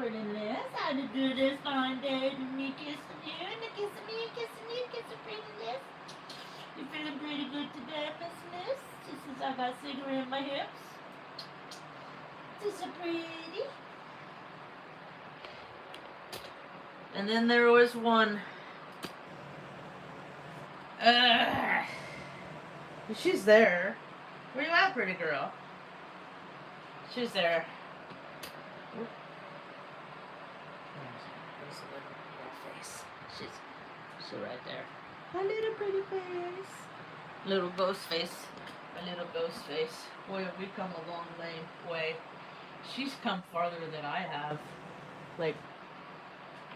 prettiness. How to do this fine day to me kissing you and kissing me and kissing you, kissing prettiness. You feeling pretty good today, Miss Miss? Just as I got cigarette in my hips. This is pretty. And then there was one. She's there. Where you at, pretty girl? She's there. There's a little face. She's right there. My little pretty face. Little ghost face. My little ghost face. Boy, have we come a long way. She's come farther than I have. Like,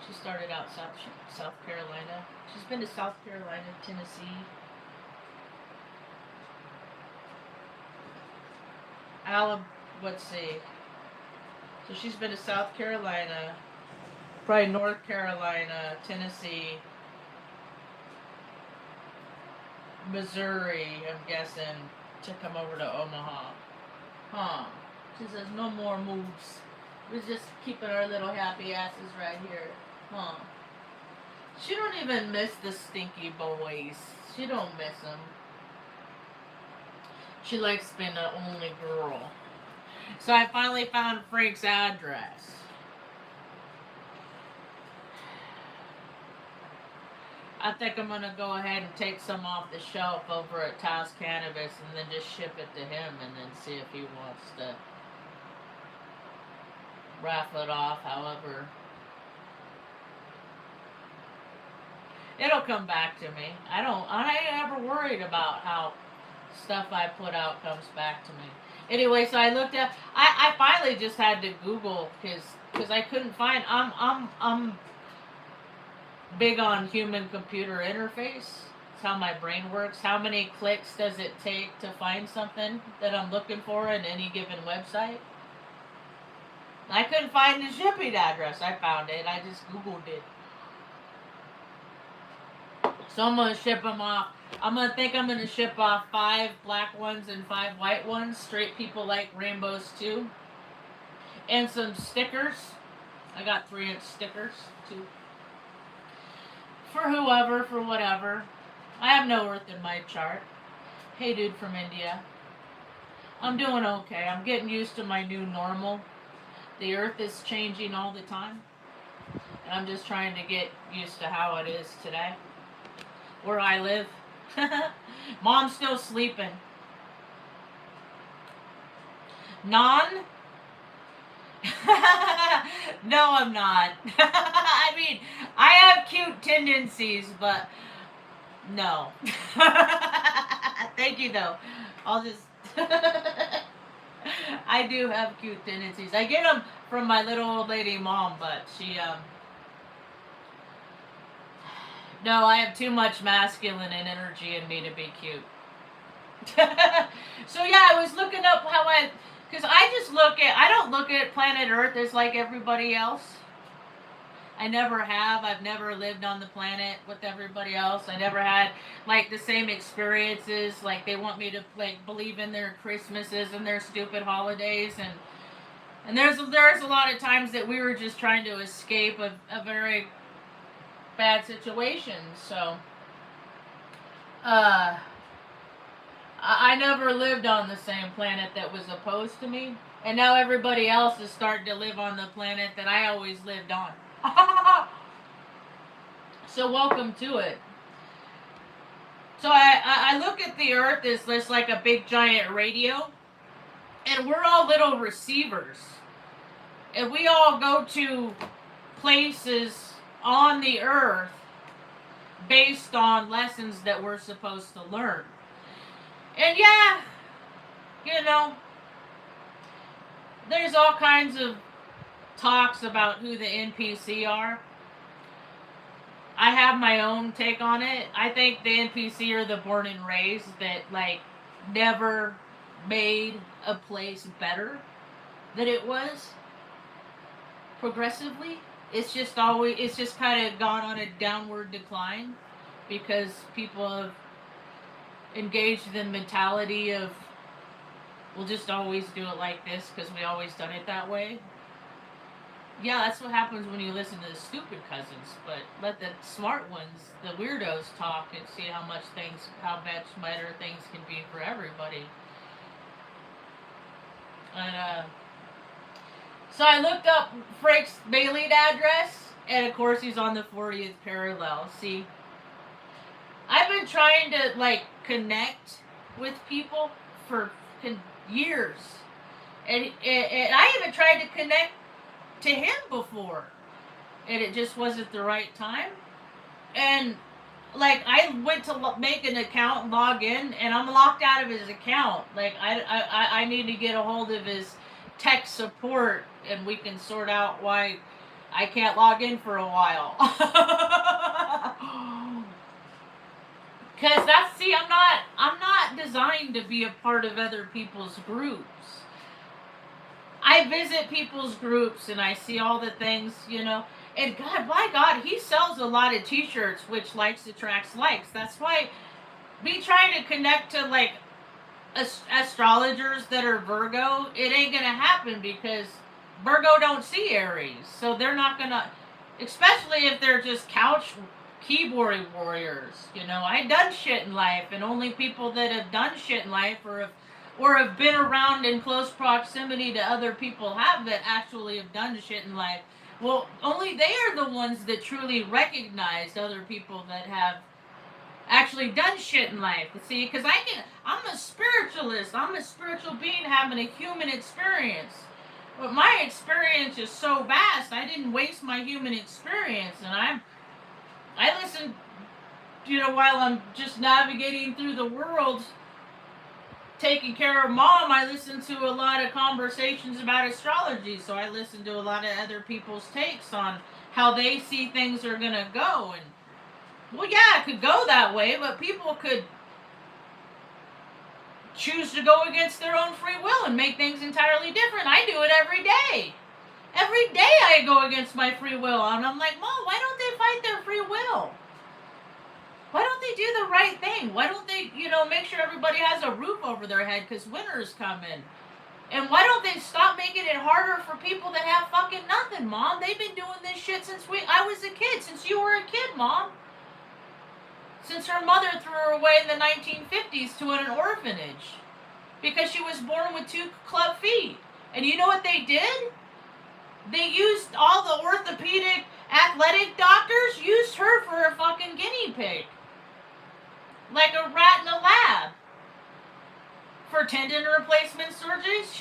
she started out South Carolina. She's been to South Carolina, Tennessee. Let's see. So she's been to South Carolina, probably North Carolina, Tennessee, Missouri, I'm guessing, to come over to Omaha. Huh. She says no more moves. We're just keeping our little happy asses right here. Huh. She don't even miss the stinky boys. She don't miss them. She likes being the only girl. So I finally found FreQ's address. I think I'm going to go ahead and take some off the shelf over at Taos Cannabis and then just ship it to him and then see if he wants to raffle it off. However, it'll come back to me. I ain't ever worried about how stuff I put out comes back to me. Anyway, so I looked at. I finally just had to Google because I couldn't find. I'm big on human computer interface. It's how my brain works. How many clicks does it take to find something that I'm looking for in any given website? I couldn't find the shipping address. I found it. I just Googled it. So I'm going to ship them off. I'm going to ship off 5 black ones and 5 white ones. Straight people like rainbows too. And some stickers. I got 3-inch stickers too. For whoever, for whatever. I have no earth in my chart. Hey dude from India. I'm doing okay. I'm getting used to my new normal. The earth is changing all the time. And I'm just trying to get used to how it is today. Where I live. Mom's still sleeping. Non? No, I'm not. I mean, I have cute tendencies, but no. Thank you, though. I'll just... I do have cute tendencies. I get them from my little old lady mom, but she, No, I have too much masculine and energy in me to be cute. So yeah, I was looking up because I don't look at planet Earth as like everybody else. I never have. I've never lived on the planet with everybody else. I never had like the same experiences. Like they want me to like believe in their Christmases and their stupid holidays and there's a lot of times that we were just trying to escape a very bad situation. So I never lived on the same planet that was opposed to me. And now everybody else is starting to live on the planet that I always lived on. So welcome to it. So I look at the earth as just like a big giant radio. And we're all little receivers. And we all go to places on the earth based on lessons that we're supposed to learn. And yeah, there's all kinds of talks about who the NPC are. I have my own take on it. I think the NPC are the born and raised that like never made a place better than it was progressively. It's just kind of gone on a downward decline because people have engaged the mentality of we'll just always do it like this because we always done it that way. Yeah, that's what happens when you listen to the stupid cousins. But let the smart ones, the weirdos, talk and see how much better things can be for everybody. And so I looked up FreQ's mailing address, and of course he's on the 40th parallel. See, I've been trying to like connect with people for years, and I even tried to connect to him before, and it just wasn't the right time. And like I went to make an account and log in, and I'm locked out of his account. Like I need to get a hold of his tech support, and we can sort out why I can't log in for a while. Cause I'm not designed to be a part of other people's groups. I visit people's groups and I see all the things, you know. And God, by God, he sells a lot of T-shirts, which likes attracts likes. That's why me trying to connect to like astrologers that are Virgo, it ain't gonna happen because Virgo don't see Aries, so they're not gonna. Especially if they're just couch keyboard warriors. You know, I done shit in life, and only people that have done shit in life or have been around in close proximity to other people that actually have done shit in life. Well, only they are the ones that truly recognize other people that have actually done shit in life. See, because I'm a spiritualist. I'm a spiritual being having a human experience. But my experience is so vast. I didn't waste my human experience, and I listen, you know, while I'm just navigating through the world, taking care of mom. I listen to a lot of conversations about astrology, so I listen to a lot of other people's takes on how they see things are gonna go. And well, yeah, it could go that way, but people could choose to go against their own free will and make things entirely different. I do it every day. Every day I go against my free will, and I'm like, Mom, why don't they fight their free will? Why don't they do the right thing? Why don't they, you know, make sure everybody has a roof over their head because winter's coming? And why don't they stop making it harder for people that have fucking nothing, Mom? They've been doing this shit since I was a kid, since you were a kid, Mom. Since her mother threw her away in the 1950s to an orphanage because she was born with 2 club feet. And you know what they did? They used all the orthopedic athletic doctors used her for a fucking guinea pig. Like a rat in a lab. For tendon replacement surgeries,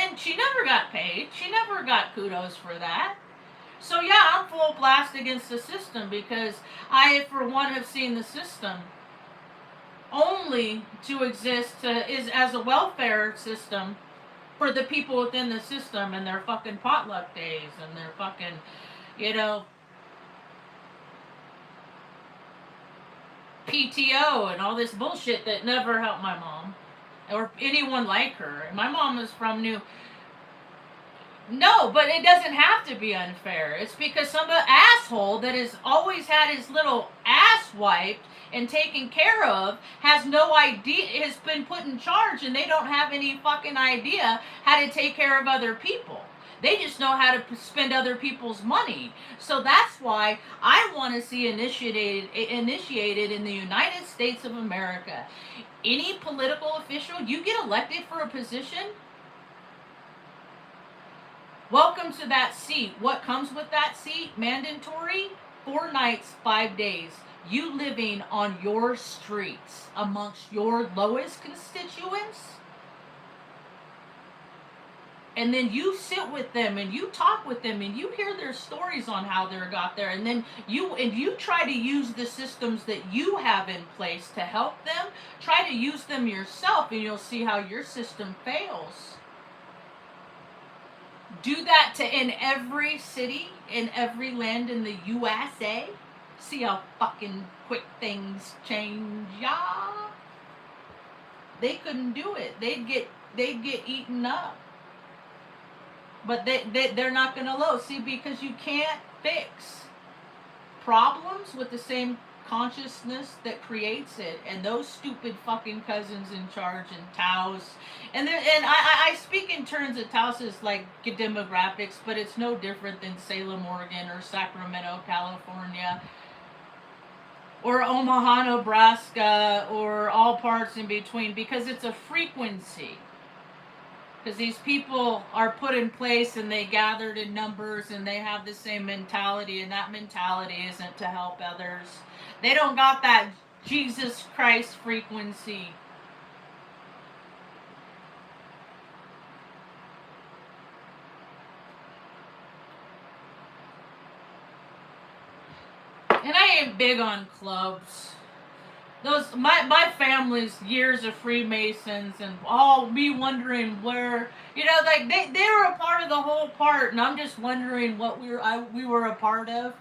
and she never got paid. She never got kudos for that. So yeah, I'm full blast against the system because I, for one, have seen the system only to exist is as a welfare system for the people within the system and their fucking potluck days and their fucking, you know, PTO and all this bullshit that never helped my mom or anyone like her. My mom is from No, but it doesn't have to be unfair. It's because some asshole that has always had his little ass wiped and taken care of has no idea, has been put in charge, and they don't have any fucking idea how to take care of other people. They just know how to spend other people's money. So that's why I want to see initiated in the United States of America. Any political official, you get elected for a position, welcome to that seat. What comes with that seat? Mandatory 4 nights, 5 days. You living on your streets amongst your lowest constituents. And then you sit with them and you talk with them and you hear their stories on how they got there. And then you try to use the systems that you have in place to help them. Try to use them yourself and you'll see how your system fails. Do that in every city, in every land in the USA. See how fucking quick things change, y'all. They couldn't do it. They'd get eaten up. But they're not gonna low. See, because you can't fix problems with the same consciousness that creates it, and those stupid fucking cousins in charge in Taos. And I speak in terms of Taos as like demographics, but it's no different than Salem, Oregon, or Sacramento, California, or Omaha, Nebraska, or all parts in between, because it's a frequency. Because these people are put in place and they gathered in numbers and they have the same mentality, and that mentality isn't to help others. They don't got that Jesus Christ frequency. And I ain't big on clubs. Those my family's years of Freemasons, and all me wondering where, like they were a part of the whole part, and I'm just wondering what we were a part of.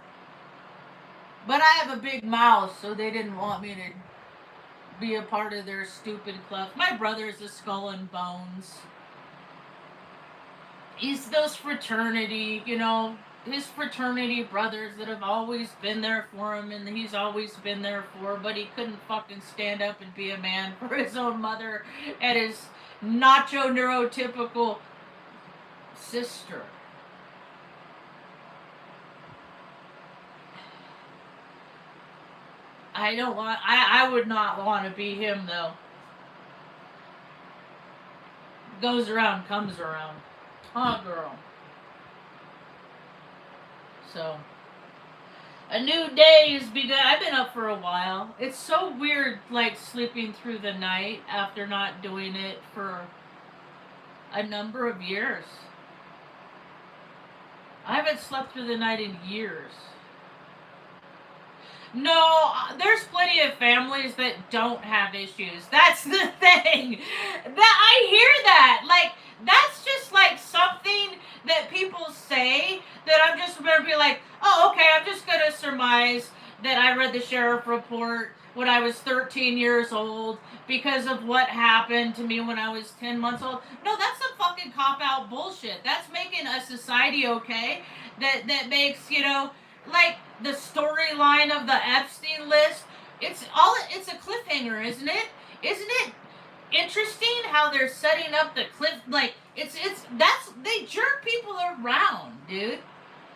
But I have a big mouth, so they didn't want me to be a part of their stupid club. My brother's a Skull and Bones. He's those fraternity, his fraternity brothers that have always been there for him, and he's always been there for, but he couldn't fucking stand up and be a man for his own mother and his nacho neurotypical sister. I would not want to be him, though. Goes around, comes around. Huh, girl? So, a new day has begun. I've been up for a while. It's so weird, like, sleeping through the night after not doing it for a number of years. I haven't slept through the night in years. No, there's plenty of families that don't have issues. That's the thing. That I hear that. Like, that's just like something that people say that I'm just going to be like, oh, okay, I'm just going to surmise that I read the sheriff report when I was 13 years old because of what happened to me when I was 10 months old. No, that's some fucking cop-out bullshit. That's making a society okay that makes, like the storyline of the Epstein list. It's a cliffhanger, isn't it? Isn't it interesting how they're setting up the cliff? Like they jerk people around, dude.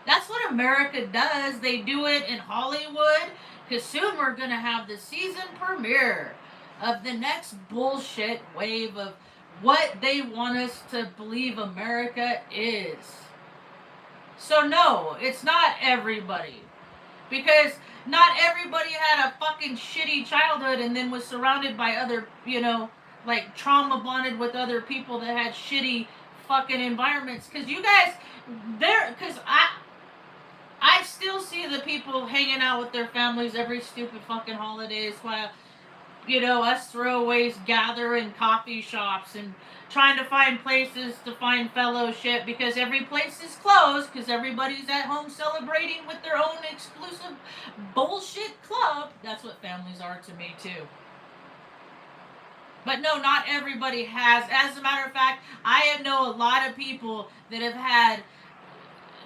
That's what America does. They do it in Hollywood. Because soon we're gonna have the season premiere of the next bullshit wave of what they want us to believe America is. So no, it's not everybody. Because not everybody had a fucking shitty childhood and then was surrounded by other, like trauma bonded with other people that had shitty fucking environments. Because you guys, because I still see the people hanging out with their families every stupid fucking holidays while, us throwaways gather in coffee shops and trying to find places to find fellowship because every place is closed because everybody's at home celebrating with their own exclusive bullshit club. That's what families are to me, too. But no, not everybody has. As a matter of fact, I know a lot of people that have had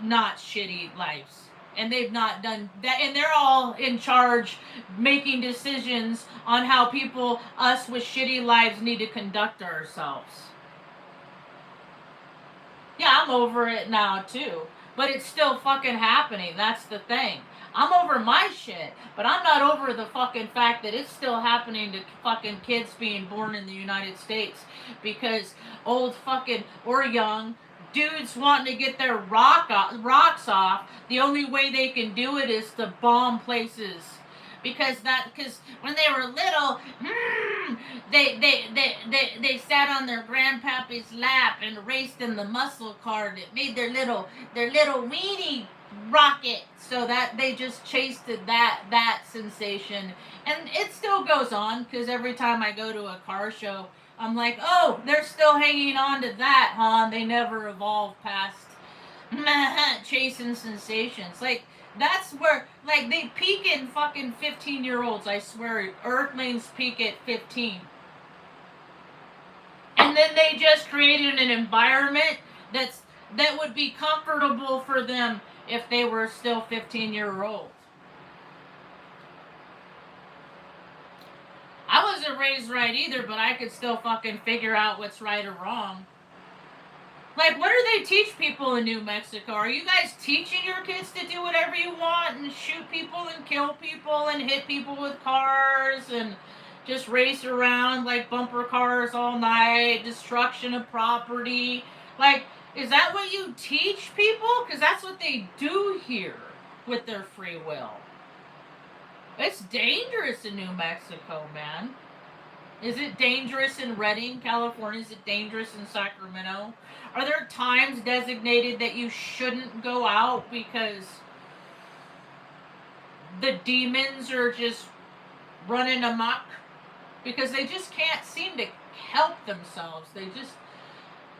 not shitty lives. And they've not done that, and they're all in charge making decisions on how people, us with shitty lives, need to conduct ourselves. Yeah, I'm over it now too, but it's still fucking happening. That's the thing. I'm over my shit, but I'm not over the fucking fact that it's still happening to fucking kids being born in the United States because old fucking or young dudes wanting to get their rocks off. The only way they can do it is to bomb places. Because when they were little, they sat on their grandpappy's lap and raced in the muscle car that made their little weenie rocket, so that they just chased that sensation. And it still goes on because every time I go to a car show, I'm like, oh, they're still hanging on to that, huh? They never evolved past chasing sensations. Like, that's where, like, they peak in fucking 15-year-olds, I swear. Earthlings peak at 15. And then they just created an environment that would be comfortable for them if they were still 15-year-olds. wasn't raised right either, but I could still fucking figure out what's right or wrong. Like, what do they teach people in New Mexico? Are you guys teaching your kids to do whatever you want and shoot people and kill people and hit people with cars and just race around like bumper cars all night, destruction of property? Like, is that what you teach people? Because that's what they do here with their free will. It's dangerous in New Mexico, man. Is it dangerous in Redding, California? Is it dangerous in Sacramento? Are there times designated that you shouldn't go out because the demons are just running amok? Because they just can't seem to help themselves. They just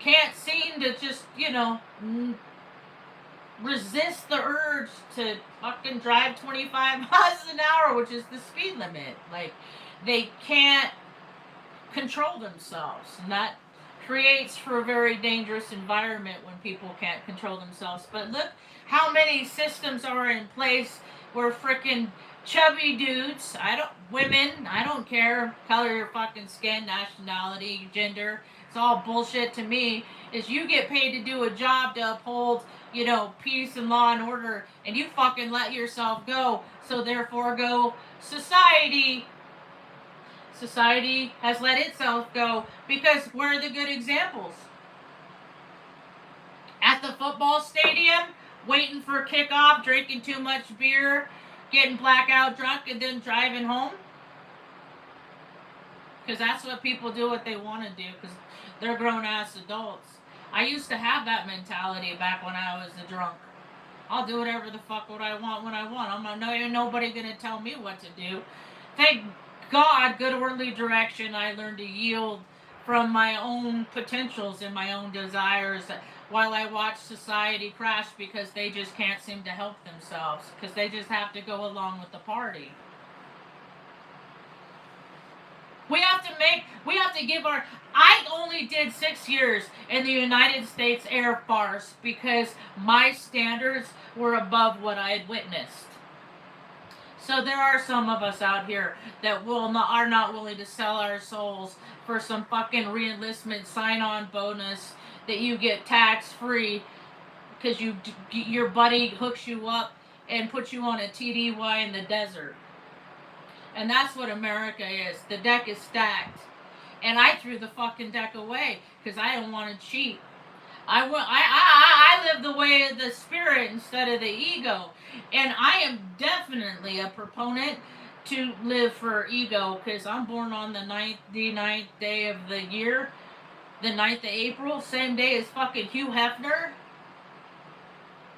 can't seem to just, resist the urge to fucking drive 25 miles an hour, which is the speed limit. Like, they can't control themselves, and that creates for a very dangerous environment when people can't control themselves. But look how many systems are in place where frickin' chubby dudes, women, I don't care, color of your fucking skin, nationality, gender, it's all bullshit to me, is you get paid to do a job to uphold, peace and law and order, and you fucking let yourself go, so therefore go society. Society has let itself go because where are the good examples? At the football stadium, waiting for kickoff, drinking too much beer, getting blackout drunk, and then driving home? Because that's what people do what they want to do because they're grown-ass adults. I used to have that mentality back when I was a drunk. I'll do whatever the fuck what I want when I want. Nobody going to tell me what to do. Thank God, good orderly direction, I learned to yield from my own potentials and my own desires while I watch society crash because they just can't seem to help themselves because they just have to go along with the party. We have to give I only did 6 years in the United States Air Force because my standards were above what I had witnessed. So there are some of us out here that are not willing to sell our souls for some fucking re-enlistment sign-on bonus that you get tax-free because your buddy hooks you up and puts you on a TDY in the desert. And that's what America is. The deck is stacked. And I threw the fucking deck away because I don't want to cheat. I live the way of the spirit instead of the ego. And I am definitely a proponent to live for ego because I'm born on the 9th day of the year, the 9th of April, same day as fucking Hugh Hefner,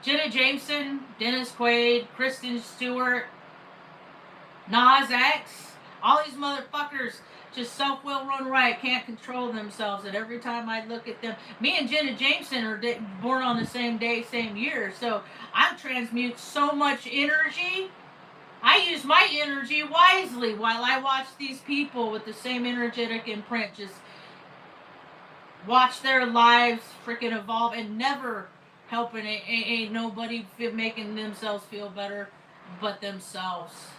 Jenna Jameson, Dennis Quaid, Kristen Stewart, Nas X, all these motherfuckers just self-will run riot, can't control themselves, and every time I look at them, me and Jenna Jameson are born on the same day, same year, so I transmute so much energy. I use my energy wisely while I watch these people with the same energetic imprint just watch their lives freaking evolve and never helping ain't nobody making themselves feel better but themselves.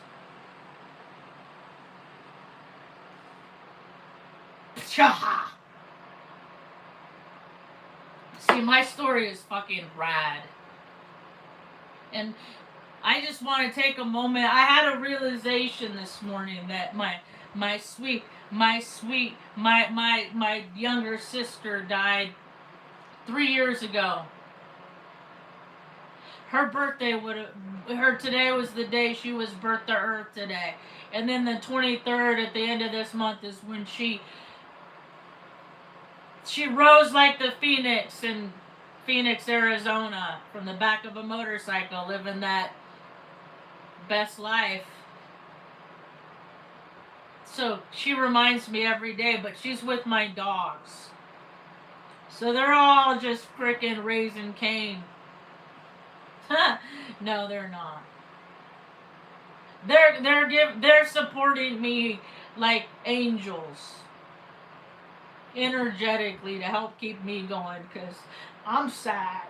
See, my story is fucking rad. And I just want to take a moment. I had a realization this morning that my younger sister died 3 years ago. Her birthday today was the day she was birthed to Earth today. And then the 23rd at the end of this month is when she rose like the phoenix in Phoenix, Arizona, from the back of a motorcycle, living that best life. So she reminds me every day, but she's with my dogs. So they're all just freaking raising Cain. No, they're not. They're supporting me like angels, energetically, to help keep me going because I'm sad.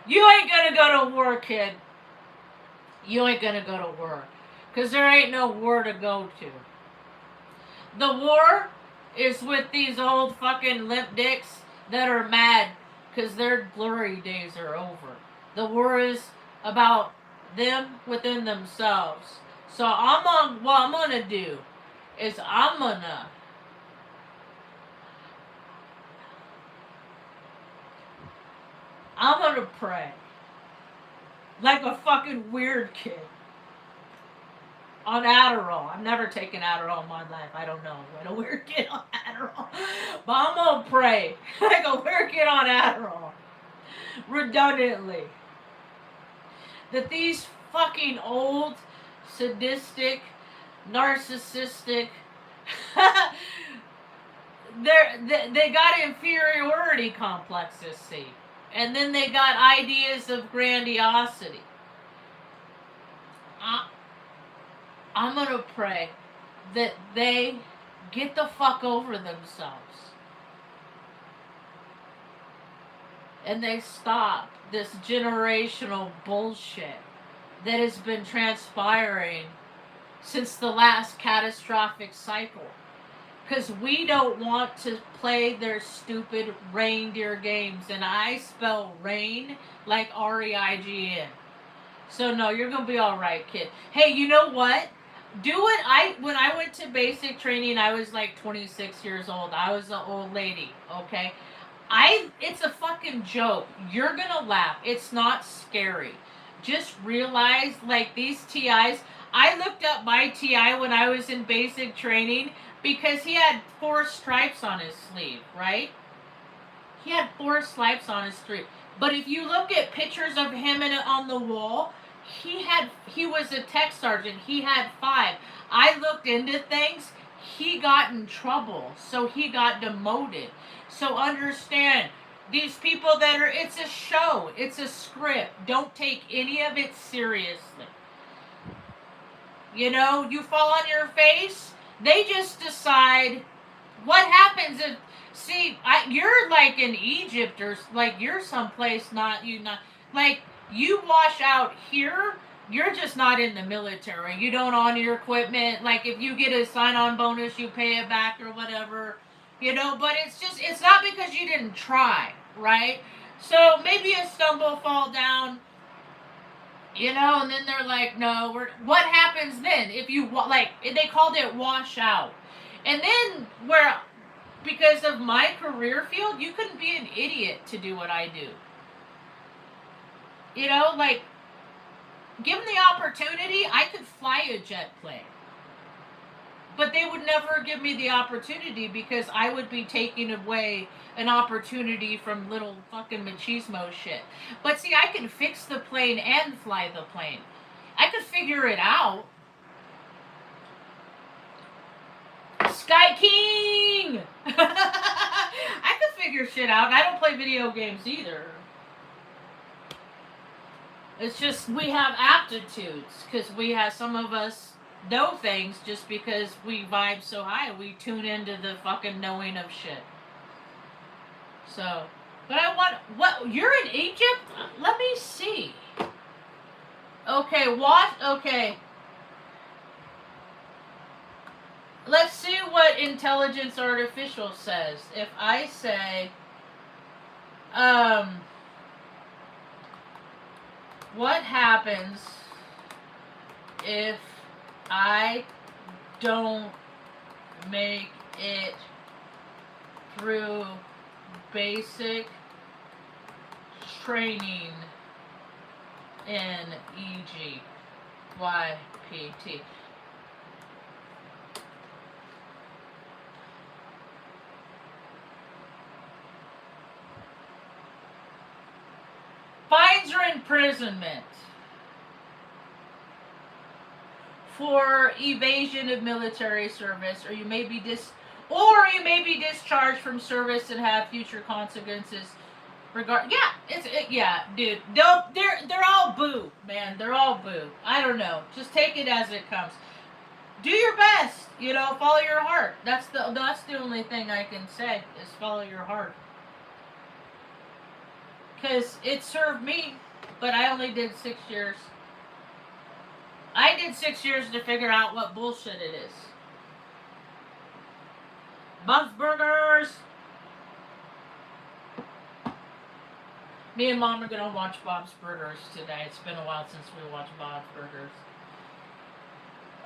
You ain't gonna go to war, kid. You ain't gonna go to war. Because there ain't no war to go to. The war is with these old fucking limp dicks that are mad because their glory days are over. The war is about them within themselves. So what I'm gonna do is I'm gonna pray like a fucking weird kid on Adderall. I've never taken Adderall in my life. I don't know. What a weird kid on Adderall. But I'm gonna pray like a weird kid on Adderall. Redundantly. That these fucking old, sadistic, narcissistic, they got inferiority complexes, see. And then they got ideas of grandiosity. I'm gonna pray that they get the fuck over themselves. And they stop this generational bullshit that has been transpiring since the last catastrophic cycle. Because we don't want to play their stupid reindeer games. And I spell rain like REIGN. So no, you're going to be alright, kid. Hey, you know what? When I went to basic training, I was like 26 years old. I was an old lady, okay? It's a fucking joke. You're gonna laugh. It's not scary. Just realize, like, these TIs, I looked up my TI when I was in basic training because he had 4 stripes on his sleeve, right? He had 4 stripes on his sleeve. But if you look at pictures of him on the wall, he was a tech sergeant. He had 5. I looked into things. He got in trouble, so he got demoted. So understand, these people it's a show, it's a script. Don't take any of it seriously. You know, you fall on your face, they just decide what happens if, you're like in Egypt or like you're someplace not like you wash out here. You're just not in the military. You don't honor your equipment. Like if you get a sign-on bonus, you pay it back or whatever. You know, but it's not because you didn't try, right? So maybe a stumble, fall down, you know, and then they're like, no, what happens then? If you, like, they called it wash out. And then because of my career field, you couldn't be an idiot to do what I do. You know, like, given the opportunity, I could fly a jet plane. But they would never give me the opportunity because I would be taking away an opportunity from little fucking machismo shit. But see, I can fix the plane and fly the plane. I could figure it out. Sky King! I could figure shit out. I don't play video games either. It's just we have aptitudes because some of us know things just because we vibe so high. We tune into the fucking knowing of shit. So, but you're in Egypt? Let me see. Okay, okay. Let's see what Intelligence Artificial says. If I say, what happens if I don't make it through basic training in EGYPT? Fines or imprisonment for evasion of military service, or you may be discharged from service and have future consequences. Yeah, dude. They're all boo, man. They're all boo. I don't know. Just take it as it comes. Do your best. You know, follow your heart. That's the only thing I can say is follow your heart. because it served me, but I only did 6 years. I did 6 years to figure out what bullshit it is. Bob's Burgers! Me and Mom are gonna watch Bob's Burgers today. It's been a while since we watched Bob's Burgers.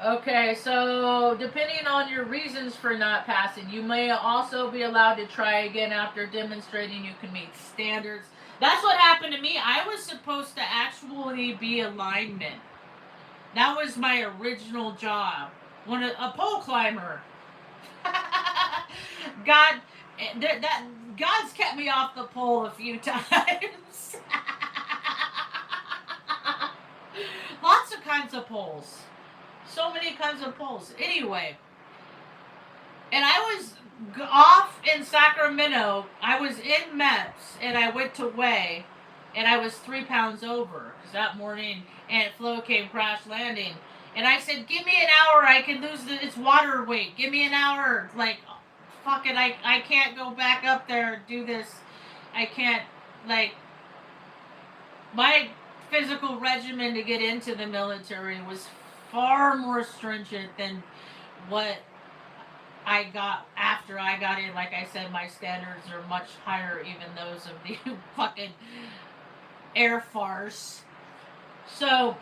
Okay, so depending on your reasons for not passing, you may also be allowed to try again after demonstrating you can meet standards. That's what happened to me. I was supposed to actually be a lineman. That was my original job. A pole climber. God, God's kept me off the pole a few times. Lots of kinds of poles. So many kinds of poles. Anyway, and I was off in Sacramento. I was in MEPS, and I went to weigh, and I was 3 pounds over that morning, and Flo came crash landing. And I said, give me an hour, I can lose its water weight. Give me an hour. Like, fuck it, I can't go back up there and do this. I can't, like, my physical regimen to get into the military was far more stringent than what I got after I got in. Like I said, my standards are much higher, even those of the fucking air farce. So,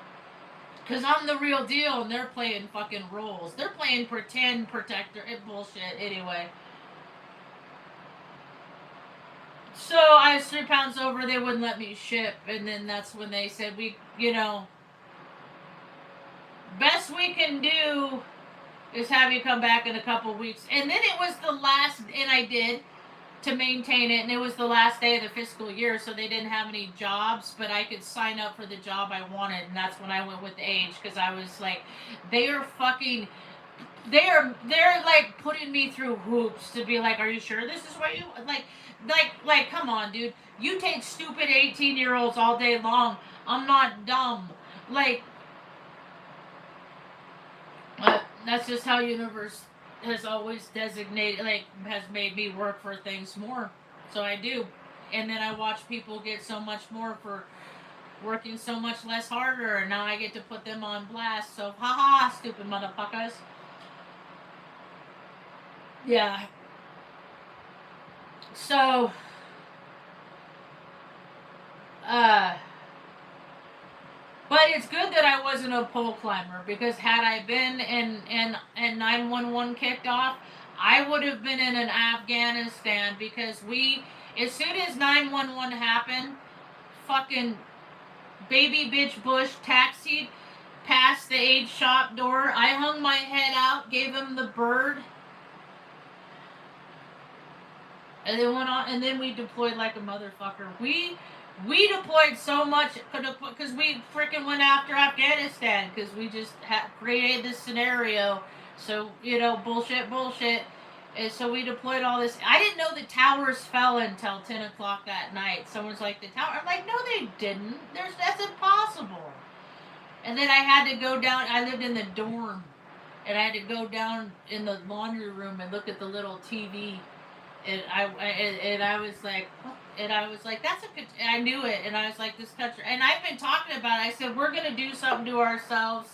because I'm the real deal and they're playing fucking roles. They're playing pretend protector and bullshit anyway. So I was 3 pounds over, they wouldn't let me ship, and then that's when they said, best we can do is have you come back in a couple weeks. And then it was the last, and I did, to maintain it, and it was the last day of the fiscal year, so they didn't have any jobs, but I could sign up for the job I wanted, and that's when I went with age, because I was like, they're like putting me through hoops to be like, are you sure this is what you, like, come on, dude, you take stupid 18-year-olds all day long, I'm not dumb, like, that's just how universe has always designated, like, has made me work for things more. So I do. And then I watch people get so much more for working so much less harder, and now I get to put them on blast. So, haha, stupid motherfuckers. Yeah. So, but it's good that I wasn't a pole climber, because had I been and 911 kicked off, I would have been in an Afghanistan, because as soon as 911 happened, fucking baby bitch Bush taxied past the age shop door. I hung my head out, gave him the bird, and then went on, and then we deployed like a motherfucker. We deployed so much because we freaking went after Afghanistan, because we just created this scenario. So, bullshit. And so we deployed all this. I didn't know the towers fell until 10 o'clock that night. Someone's like, the tower? I'm like, no, they didn't. That's impossible. And then I had to go down. I lived in the dorm. And I had to go down in the laundry room and look at the little TV. And I was like, what? And I was like, I knew it. And I was like, this country. And I've been talking about it. I said, we're going to do something to ourselves.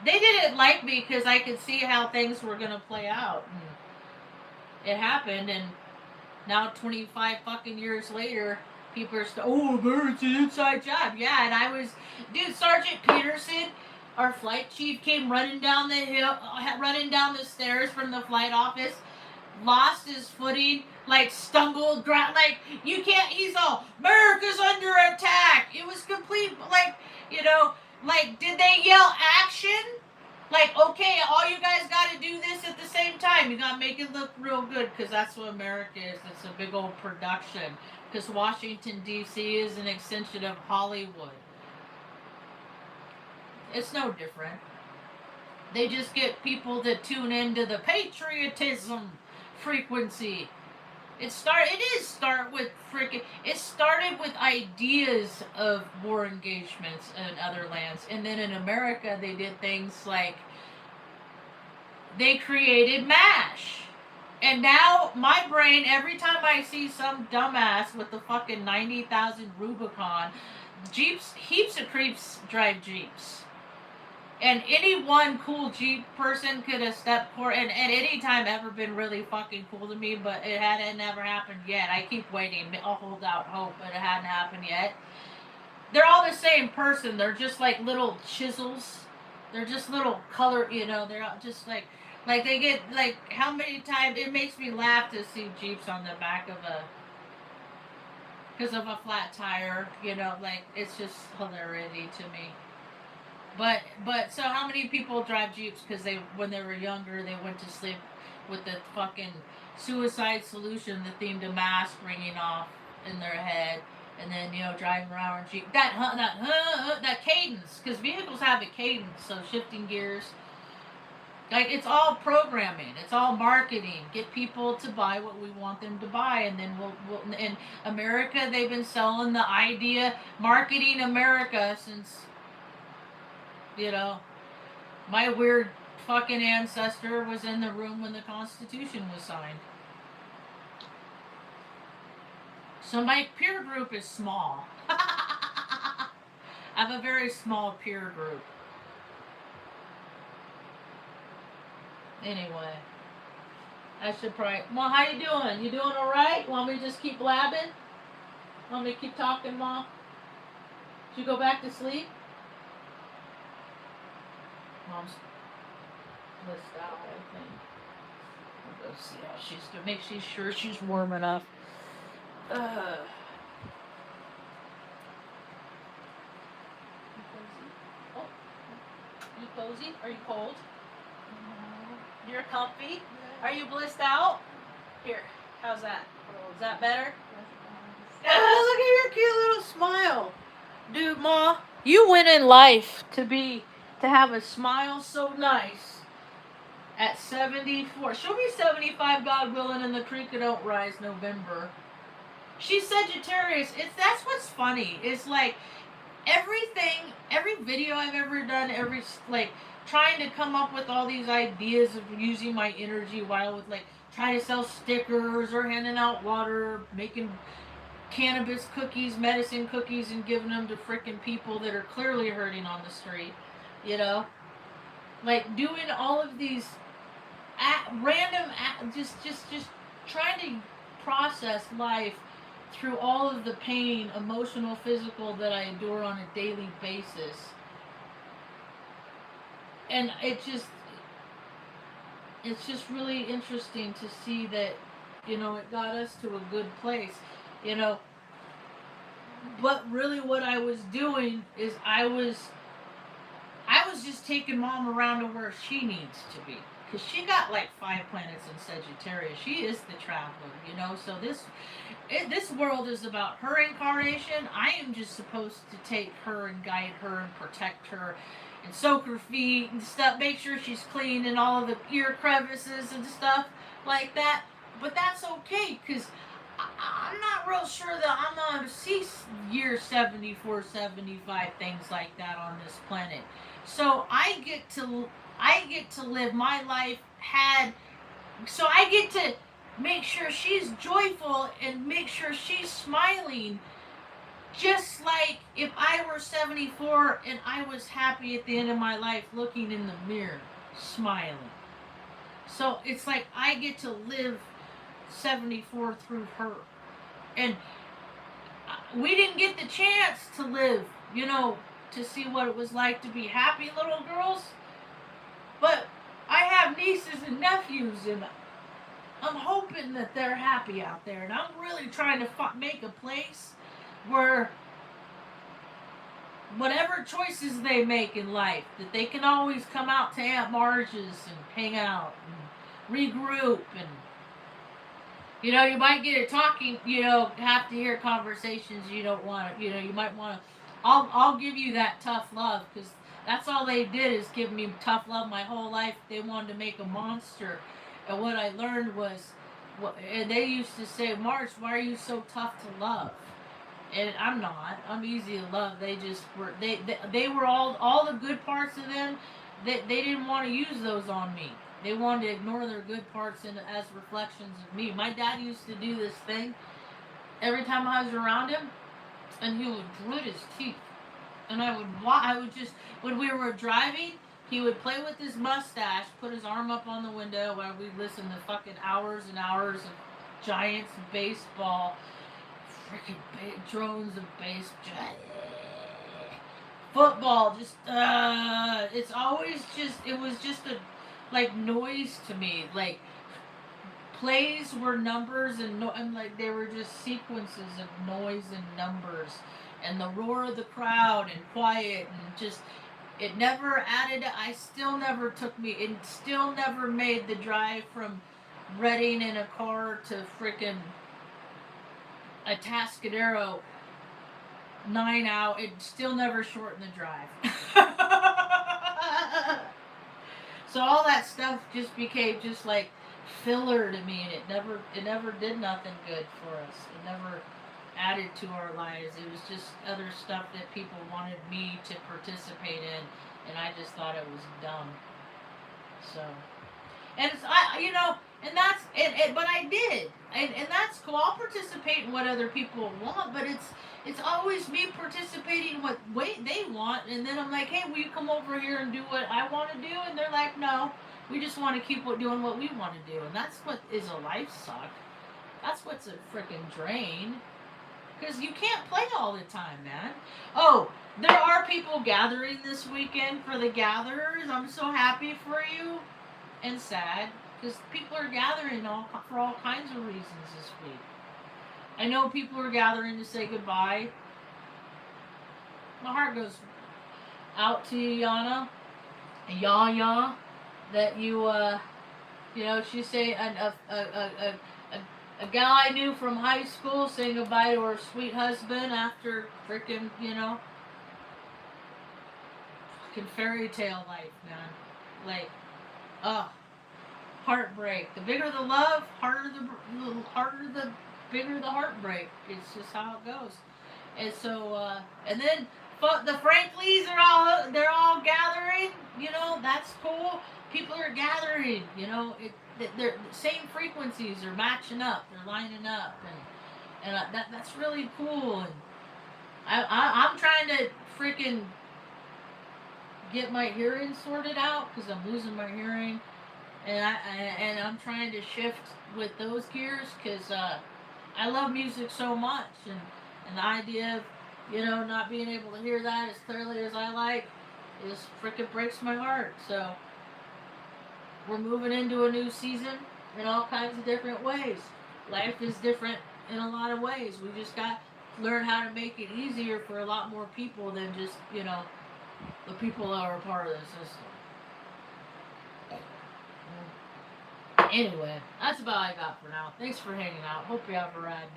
They didn't like me because I could see how things were going to play out. And it happened. And now 25 fucking years later, people are still, it's an inside job. Yeah, and I was, dude, Sergeant Peterson, our flight chief, came running down the stairs from the flight office, lost his footing, like stumbled, like, you can't, he's all, America's under attack. It was complete, like, did they yell action? Like, okay, all you guys got to do this at the same time. You got to make it look real good, because that's what America is. It's a big old production, because Washington, D.C. is an extension of Hollywood. It's no different. They just get people to tune into the patriotism frequency. It started with ideas of war engagements in other lands, and then in America they did things like they created MASH. And now my brain, every time I see some dumbass with the fucking 90,000 Rubicon, Jeeps, heaps of creeps drive Jeeps. And any one cool Jeep person could have stepped forward, and at any time ever been really fucking cool to me, but it hadn't never happened yet. I keep waiting. I'll hold out hope, but it hadn't happened yet. They're all the same person. They're just like little chisels. They're just little color, they're just like they get, like, how many times, it makes me laugh to see Jeeps on the back of because of a flat tire, like, it's just hilarity to me. But so how many people drive Jeeps because when they were younger, they went to sleep with the fucking suicide solution, the theme to mask ringing off in their head, and then driving around in Jeep. That cadence, because vehicles have a cadence, so shifting gears. Like, it's all programming. It's all marketing. Get people to buy what we want them to buy, and then we'll in America, they've been selling the idea, marketing America since, my weird fucking ancestor was in the room when the Constitution was signed. So my peer group is small. I have a very small peer group. Anyway, I should probably. Well, how you doing? You doing all right? Want me to just keep blabbing? Want me to keep talking, Mom? Did you go back to sleep? Mom's blissed out, I think. I'll go see how she's doing. Make sure she's warm enough. You cozy? Oh, you cozy? Are you cold? No. You're comfy? Are you blissed out? Here, how's that? Is that better? Look at your cute little smile. Dude, Ma, you went in life to have a smile so nice at 74. She'll be 75, God willing, and the creek don't rise November. She's Sagittarius. That's what's funny. It's like every video I've ever done, trying to come up with all these ideas of using my energy while with trying to sell stickers or handing out water, making cannabis cookies, medicine cookies, and giving them to freaking people that are clearly hurting on the street, like doing all of these just trying to process life through all of the pain, emotional, physical, that I endure on a daily basis. And it's just really interesting to see that, it got us to a good place, But really what I was doing is I was just taking Mom around to where she needs to be. Because she got 5 planets in Sagittarius. She is the traveler, So this world is about her incarnation. I am just supposed to take her and guide her and protect her and soak her feet and stuff, make sure she's clean and all of the ear crevices and stuff like that. But that's okay, because I'm not real sure that I'm going to see year 74, 75, things like that on this planet. So I get to live my life so I get to make sure she's joyful and make sure she's smiling, just like if I were 74 and I was happy at the end of my life looking in the mirror, smiling. So it's like I get to live 74 through her. And we didn't get the chance to live, to see what it was like to be happy little girls. But I have nieces and nephews, and I'm hoping that they're happy out there. And I'm really trying to make a place where whatever choices they make in life, that they can always come out to Aunt Marge's and hang out and regroup. And you might get it talking, have to hear conversations you don't want to, you might want to. I'll give you that tough love, because that's all they did is give me tough love my whole life. They wanted to make a monster. And what I learned was, and they used to say, Marge, why are you so tough to love? And I'm not. I'm easy to love. They just were, they were all the good parts of them they didn't want to use those on me. They wanted to ignore their good parts as reflections of me. My dad used to do this thing every time I was around him, and he would grit his teeth. And I would just, when we were driving, he would play with his mustache, put his arm up on the window while we'd listen to fucking hours and hours of Giants baseball, freaking drones of base, football. Just it's always just, it was just a like noise to me. Like plays were numbers and like they were just sequences of noise and numbers, and the roar of the crowd and quiet and just. It never added. I still never took me. It still never made the drive from Reading in a car to frickin' a Tascadero 9 out. It still never shortened the drive. So all that stuff just became just like filler to me, and it never did nothing good for us. It never added to our lives. It was just other stuff that people wanted me to participate in, and I just thought it was dumb. So, and it's, and that's it. But I did, and that's cool. I'll participate in what other people want, but it's always me participating what way they want, and then I'm like, hey, will you come over here and do what I want to do? And they're like, no, we just want to keep doing what we want to do, and that's what is a life suck. That's what's a freaking drain. Because you can't play all the time, man. Oh, there are people gathering this weekend for the gatherers. I'm so happy for you. And sad. Because people are gathering for all kinds of reasons this week. I know people are gathering to say goodbye. My heart goes out to you, Yana. Yaya. That you, she's saying a gal I knew from high school saying goodbye to her sweet husband after freaking, fucking fairy tale life, man. Like, heartbreak. The bigger the love, the bigger the heartbreak. It's just how it goes. And so, and then the Franklies they're all gathering. That's cool. People are gathering. They're the same frequencies are matching up. They're lining up, and that's really cool. And I'm trying to freaking get my hearing sorted out because I'm losing my hearing, and I'm trying to shift with those gears because I love music so much, and the idea of not being able to hear that as clearly as I like is freaking breaks my heart. So. We're moving into a new season in all kinds of different ways. Life is different in a lot of ways. We just got to learn how to make it easier for a lot more people than just, the people that are a part of the system. Anyway, that's about all I got for now. Thanks for hanging out. Hope you have a rad day.